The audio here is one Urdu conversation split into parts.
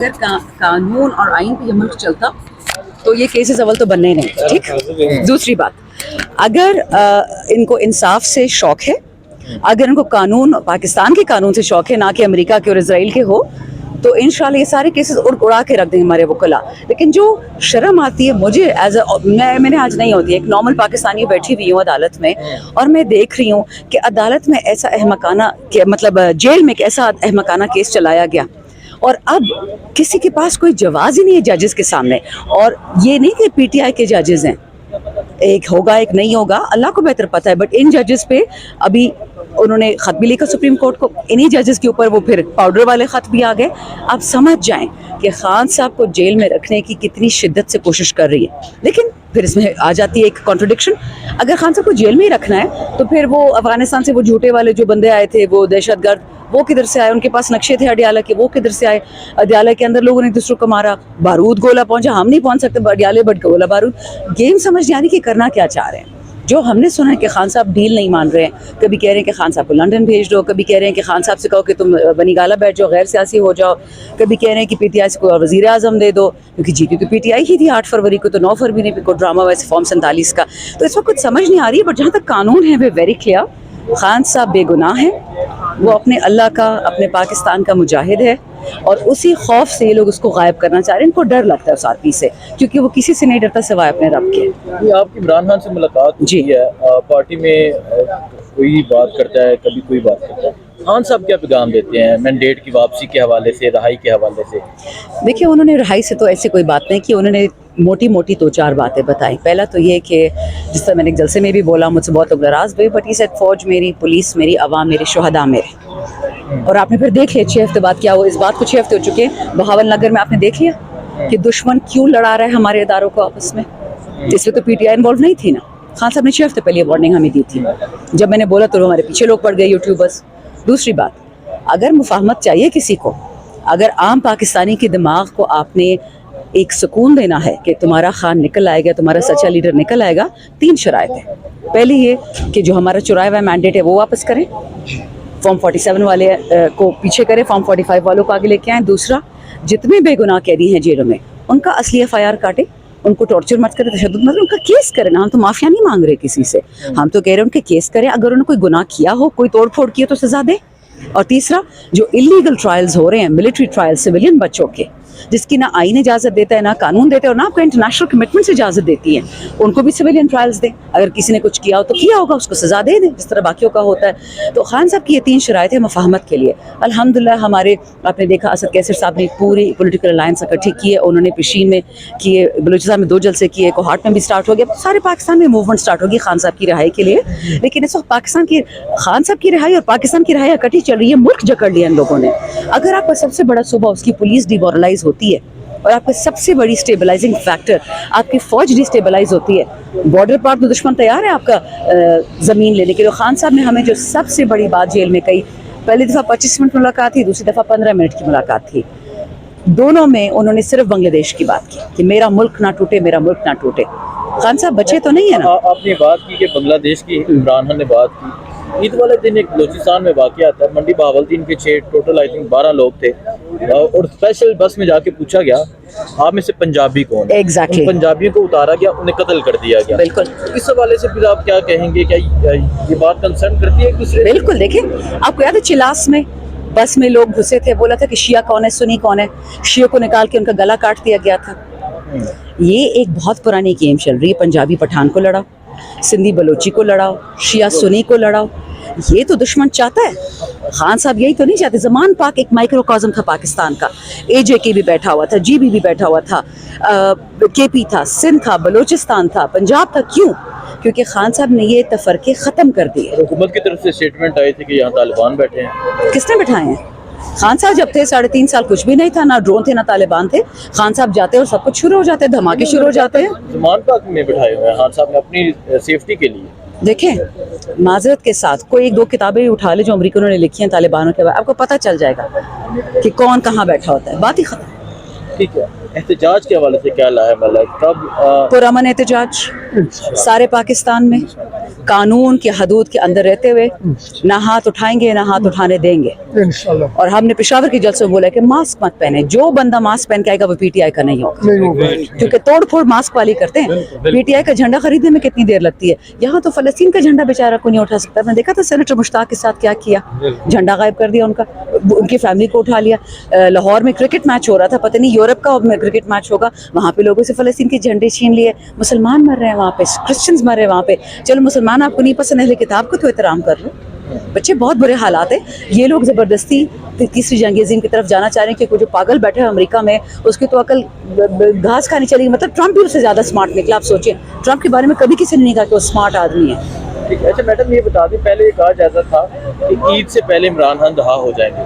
اگر قانون اور آئین پہ یہ ملک چلتا تو یہ کیسز اول تو بننے ہی نہیں. ٹھیک. دوسری بات, اگر ان کو انصاف سے شوق ہے, اگر ان کو قانون پاکستان کے قانون سے شوق ہے, نہ کہ امریکہ کے اور اسرائیل کے ہو, تو انشاءاللہ یہ سارے کیسز اڑا کے رکھ دیں ہمارے وکلا. لیکن جو شرم آتی ہے مجھے ایز میں نے آج نہیں ہوتی, ایک نارمل پاکستانی بیٹھی ہوئی ہوں عدالت میں, اور میں دیکھ رہی ہوں کہ عدالت میں ایسا احمقانہ, مطلب جیل میں ایک ایسا احمقانہ کیس چلایا گیا, اور اب کسی کے پاس کوئی جواز ہی نہیں ہے ججز کے سامنے. اور یہ نہیں کہ پی ٹی آئی کے ججز ہیں, ایک ہوگا ایک نہیں ہوگا, اللہ کو بہتر پتہ ہے, بٹ ان ججز پہ ابھی انہوں نے خط بھی لکھا سپریم کورٹ کو, انہی ججز کے اوپر وہ پھر پاؤڈر والے خط بھی آ گئے. آپ سمجھ جائیں کہ خان صاحب کو جیل میں رکھنے کی کتنی شدت سے کوشش کر رہی ہے. لیکن پھر اس میں آ جاتی ہے ایک کانٹرڈکشن, اگر خان صاحب کو جیل میں ہی رکھنا ہے تو پھر وہ افغانستان سے وہ جھوٹے والے جو بندے آئے تھے, وہ دہشت گرد, وہ کدھر سے آئے, ان کے پاس نقشے تھے اڈیالہ کے, وہ کدھر سے آئے, اڈیالہ کے اندر لوگوں نے ایک دوسرے کو مارا, بارود گولہ پہنچا, ہم نہیں پہنچ سکتے اڈیالہ بٹ گولہ بارود. گیم سمجھ نہیں آ رہی کہ کرنا کیا چاہ رہے ہیں. جو ہم نے سنا ہے کہ خان صاحب ڈیل نہیں مان رہے ہیں, کبھی کہہ رہے ہیں کہ خان صاحب کو لنڈن بھیج دو, کبھی کہہ رہے ہیں کہ خان صاحب سے کہو کہ تم بنی گالہ بیٹھ جاؤ, غیر سیاسی ہو جاؤ, کبھی کہہ رہے ہیں کہ پی ٹی آئی سے کوئی وزیر اعظم دے دو, کیونکہ پی ٹی آئی ہی تھی 8 فروری کو, تو 9 فروری کو ڈرامہ ویسے فارم 47 کا. تو اس وقت کچھ سمجھ نہیں آ رہی ہے, بٹ جہاں تک قانون ہے وہ ویری کلیئر, خان صاحب بے گناہ ہیں, وہ اپنے اللہ کا, اپنے پاکستان کا مجاہد ہے, اور اسی خوف سے یہ لوگ اس کو غائب کرنا چاہ رہے ہیں. ان کو ڈر لگتا ہے اس آدمی سے, کیونکہ وہ کسی سے نہیں ڈرتا سوائے اپنے رب کے. آپ کی عمران خان سے ملاقات ہوئی ہے, پارٹی میں کوئی بات کرتا ہے, کبھی کوئی بات کرتا ہے, خان صاحب کیا پیغام دیتے ہیں مینڈیٹ کی واپسی کے حوالے سے, رہائی کے حوالے سے؟ دیکھیے, انہوں نے رہائی سے تو ایسی کوئی بات نہیں کی, انہوں نے موٹی موٹی 2-4 باتیں بتائیں. پہلا تو یہ کہ جس طرح میں نے ایک جلسے میں بھی بولا, مجھ سے بہت لوگ ناراض ہوئے, بٹ یہ سیٹ فوج میری, پولیس میری, عوام میری, شہداء میرے. اور آپ نے پھر دیکھ لیا 6 ہفتے بعد کیا ہوا. اس بات کو 6 ہفتے ہو چکے ہیں, بہاول نگر میں آپ نے دیکھ لیا کہ دشمن کیوں لڑا رہا ہے ہمارے اداروں کو آپس میں. اس میں تو پی ٹی آئی انوالو نہیں تھی نا. خان صاحب نے 6 ہفتے پہلے وارننگ ہمیں دی تھی, جب میں نے بولا تو ہمارے پیچھے لوگ پڑ گئے, یوٹیوبرس. دوسری بات, اگر مفاہمت چاہیے کسی کو, اگر عام پاکستانی کے دماغ کو آپ نے ایک سکون دینا ہے کہ تمہارا خان نکل آئے گا, تمہارا سچا لیڈر نکل آئے گا, 3 شرائط ہیں. پہلی یہ کہ جو ہمارا چرایا ہوا مینڈیٹ ہے وہ واپس کریں, فارم 47 والے کو پیچھے کریں, فارم 45 والوں کو آگے لے کے آئیں. دوسرا, جتنے بے گناہ قیدی ہیں جیلوں میں ان کا اصلی ایف آئی آر کاٹیں, ان کو ٹارچر مت کریں, تشدد مت کریں, ان کا کیس کریں. ہم تو معافیا نہیں مانگ رہے کسی سے, ہم تو کہہ رہے ہیں ان کے کیس کریں. اگر انہوں نے کوئی گناہ کیا ہو, کوئی توڑ پھوڑ کی ہے, تو سزا دیں. اور تیسرا, جو اللیگل ٹرائلز ہو رہے ہیں, ملٹری ٹرائل سویلین بچوں کے, جس کی نہ آئین اجازت دیتا ہے, نہ قانون دیتا ہے, اور نہ آپ کو انٹرنیشنل کمٹمنٹ سے اجازت دیتی ہے, ان کو بھی سویلین ٹرائلز دیں. اگر کسی نے کچھ کیا ہو تو کیا ہوگا, اس کو سزا دے دیں جس طرح باقیوں کا ہوتا ہے. تو خان صاحب کی یہ 3 شرائط ہیں مفاہمت کے لیے. الحمدللہ ہمارے, آپ نے دیکھا اسد کیسر صاحب نے پوری پولیٹیکل الائنس اکٹھی کی ہے, انہوں نے پشین میں کیے, بلوچستان میں 2 جلسے کیے, کوہاٹ میں بھی سٹارٹ ہو گیا, سارے پاکستان میں موومنٹ سٹارٹ ہوگی خان صاحب کی رہائی کے لیے. لیکن اس وقت پاکستان کی, خان صاحب کی رہائی اور پاکستان کی رہائی اکٹھی چل رہی ہے, ملک جکڑ لیا ان لوگوں نے. اگر آپ کا سب سے بڑا صوبہ, اس کی پولیس ڈیمورلائز ہوتی ہے, اور آپ کا سب سے بڑی اسٹیبلائزنگ فیکٹر آپ کی فوج ڈی اسٹیبلائز ہوتی ہے, بارڈر پر تو دشمن تیار ہے آپ کا زمین لینے کے لیے. خان صاحب نے ہمیں جو سب سے بڑی بات جیل میں کہی, پہلی دفعہ 25 منٹ ملاقات تھی, دوسری دفعہ 15 منٹ کی ملاقات تھی, دونوں میں انہوں نے صرف بنگلہ دیش کی بات کی کہ میرا ملک نہ ٹوٹے, میرا ملک نہ ٹوٹے. خان صاحب بچے تو نہیں ہے نا. آپ نے بات کی کہ بنگلہ دیش کی عمران خان نے بات کی. عید والے دن ایک بلوچستان میں واقعہ آتا ہے, منڈی بہاولدین کے 6 ٹوٹل آئی تھنک 12 لوگ تھے, اور اسپیشل بس میں جا کے پوچھا گیا آپ میں سے پنجابی کون ہے. ایگزیکٹلی, پنجابیوں کو اتارا گیا, انہیں قتل کر دیا گیا. بالکل. اس حوالے سے پھر آپ کیا کہیں گے, کیا یہ بات کنسرن کرتی ہے ایک دوسرے؟ بالکل. دیکھیں, آپ کو یاد ہے چلاس میں بس میں لوگ گھسے تھے, بولا تھا کہ شیعہ کون ہے, سنی کون ہے, شیعہ کو نکال کے ان کا گلا کاٹ دیا گیا تھا. یہ ایک بہت پرانی گیم چل رہی ہے, پنجابی پٹھان کو لڑاؤ, سندھی بلوچی کو لڑاؤ, شیعہ سنی کو لڑاؤ. یہ تو دشمن چاہتا ہے. خان صاحب یہی تو نہیں چاہتے. زمان پاک ایک مائکرو کازم تھا پاکستان کا, اے جے کے بھی بیٹھا ہوا تھا, جی بی بھی بیٹھا ہوا تھا, کے پی تھا, سندھ تھا, بلوچستان تھا, پنجاب تھا. کیوں؟ کیونکہ خان صاحب نے یہ تفرقے ختم کر دیے. حکومت کی طرف سے اسٹیٹمنٹ آئی تھی کہ یہاں طالبان بیٹھے ہیں. کس نے بٹھائے ہیں؟ خان صاحب جب تھے 3.5 سال کچھ بھی نہیں تھا, نہ ڈرون تھے نہ طالبان تھے. خان صاحب جاتے اور سب کچھ شروع ہو جاتے, دھماکے شروع ہو جاتے ہیں. زمان پاک میں بٹھائے ہوئے ہیں خان صاحب نے اپنی سیفٹی کے لیے. دیکھیں, معذرت کے ساتھ کوئی 1-2 کتابیں اٹھا لے جو امریکنوں نے لکھی ہیں طالبانوں کے بارے, آپ کو پتہ چل جائے گا کہ کون کہاں بیٹھا ہوتا ہے. بات ہی ختم. ٹھیک ہے. احتجاج کے حوالے سے کیا لایا مطلب کب پرامن احتجاج سارے پاکستان میں قانون کے حدود کے اندر رہتے ہوئے نہ ہاتھ اٹھائیں گے نہ ہاتھ اٹھانے دیں گے انشاءاللہ اور ہم نے پشاور کے جلسے میں بولا کہ ماسک مت پہنے, جو بندہ ماسک پہن کے آئے گا وہ پی ٹی آئی کا نہیں ہوگا, نہیں ہوگا. کیونکہ توڑ پھوڑ ماسک والی کرتے ہیں. پی ٹی آئی کا جھنڈا خریدنے میں کتنی دیر لگتی ہے, یہاں تو فلسطین کا جھنڈا بیچارہ کو نہیں اٹھا سکتا. میں نے دیکھا تھا سینیٹر مشتاق کے ساتھ کیا کیا, جھنڈا غائب کر دیا ان کا, ان کی فیملی کو اٹھا لیا. لاہور میں کرکٹ میچ ہو رہا تھا, پتہ نہیں یورپ کا کرکٹ میچ ہوگا, وہاں پہ لوگوں سے فلسطین کے جھنڈے چھین لیے. مسلمان مر رہے ہیں وہاں پہ, کرسچنز مر رہے ہیں وہاں پہ. چلو مسلمان آپ کو نہیں پسند, اہل کتاب کو تو احترام کر لو. بچے بہت برے حالات ہیں. یہ لوگ زبردستی تیسری جنگ عظیم کی طرف جانا چاہ رہے ہیں کہ جو پاگل بیٹھے ہیں امریکہ میں اس کی تو عقل گھاس کھانی چلے گی. مطلب ٹرمپ بھی اس سے زیادہ اسمارٹ نکلا. آپ سوچیں, ٹرمپ کے بارے میں کبھی کسی نے نہیں کہا کہ وہ اسمارٹ آدمی ہے. ٹھیک ہے. اچھا میڈم یہ بتا دیں, پہلے یہ کہا جاتا تھا کہ عید سے پہلے عمران خان رہا ہو جائیں گے,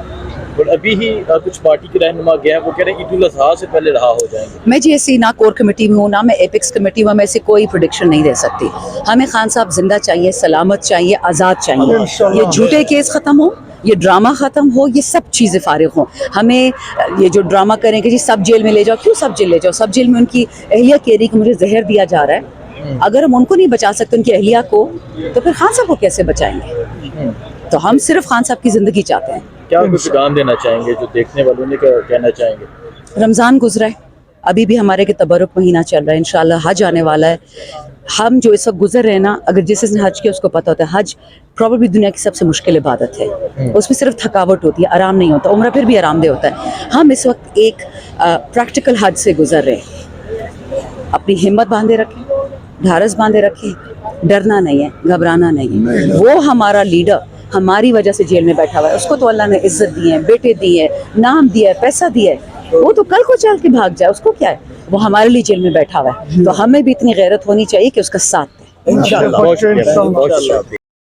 اور ابھی ہی کچھ پارٹی کے رہنما گیا وہ کہہ رہے ہیں عید الاضحیٰ سے پہلے رہا ہو جائیں گے. میں جی ایسی نہ کور کمیٹی میں ہوں نہ میں ایپکس کمیٹی میں ایسی کوئی پریڈکشن نہیں دے سکتی. ہمیں خان صاحب زندہ چاہیے, سلامت چاہیے, آزاد چاہیے. یہ جھوٹے کیس ختم ہو, یہ ڈرامہ ختم ہو, یہ سب چیزیں فارغ ہوں. ہمیں یہ جو ڈرامہ کریں کہ جی سب جیل میں لے جاؤ, کیوں سب جیل لے جاؤ؟ سب جیل میں ان کی اہلیہ کہہ رہی کہ مجھے زہر دیا جا رہا ہے. اگر ہم ان کو نہیں بچا سکتے, ان کی اہلیہ کو, تو پھر خان صاحب کو کیسے بچائیں گے؟ تو ہم صرف خان صاحب کی زندگی چاہتے ہیں. کیا کچھ پیغام دینا چاہیں گے جو دیکھنے والوں نے کہنا چاہیں گے؟ رمضان گزرا ہے, ابھی بھی ہمارے کے تبرک مہینہ چل رہا ہے, انشاءاللہ حج آنے والا ہے. ہم جو اس وقت گزر رہے ہیں نا, اگر جس نے حج کیا اس کو پتہ ہوتا ہے حج پروبیبلی دنیا کی سب سے مشکل عبادت ہے. اس میں صرف تھکاوٹ ہوتی ہے, آرام نہیں ہوتا. عمرہ پھر بھی آرام دہ ہوتا ہے. ہم اس وقت ایک پریکٹیکل حج سے گزر رہے ہیں. اپنی ہمت باندھے رکھیں, ڈھارس باندھے رکھیں, ڈرنا نہیں ہے, گھبرانا نہیں ہے. وہ ہمارا لیڈر ہماری وجہ سے جیل میں بیٹھا ہوا ہے, اس کو تو اللہ نے عزت دی ہے, بیٹے دی ہے, نام دیا ہے, پیسہ دیا ہے. وہ تو کل کو چل کے بھاگ جائے, اس کو کیا ہے, وہ ہمارے لیے جیل میں بیٹھا ہوا ہے. تو ہمیں بھی اتنی غیرت ہونی چاہیے کہ اس کا ساتھ دیں. انشاءاللہ. بہت شکریہ.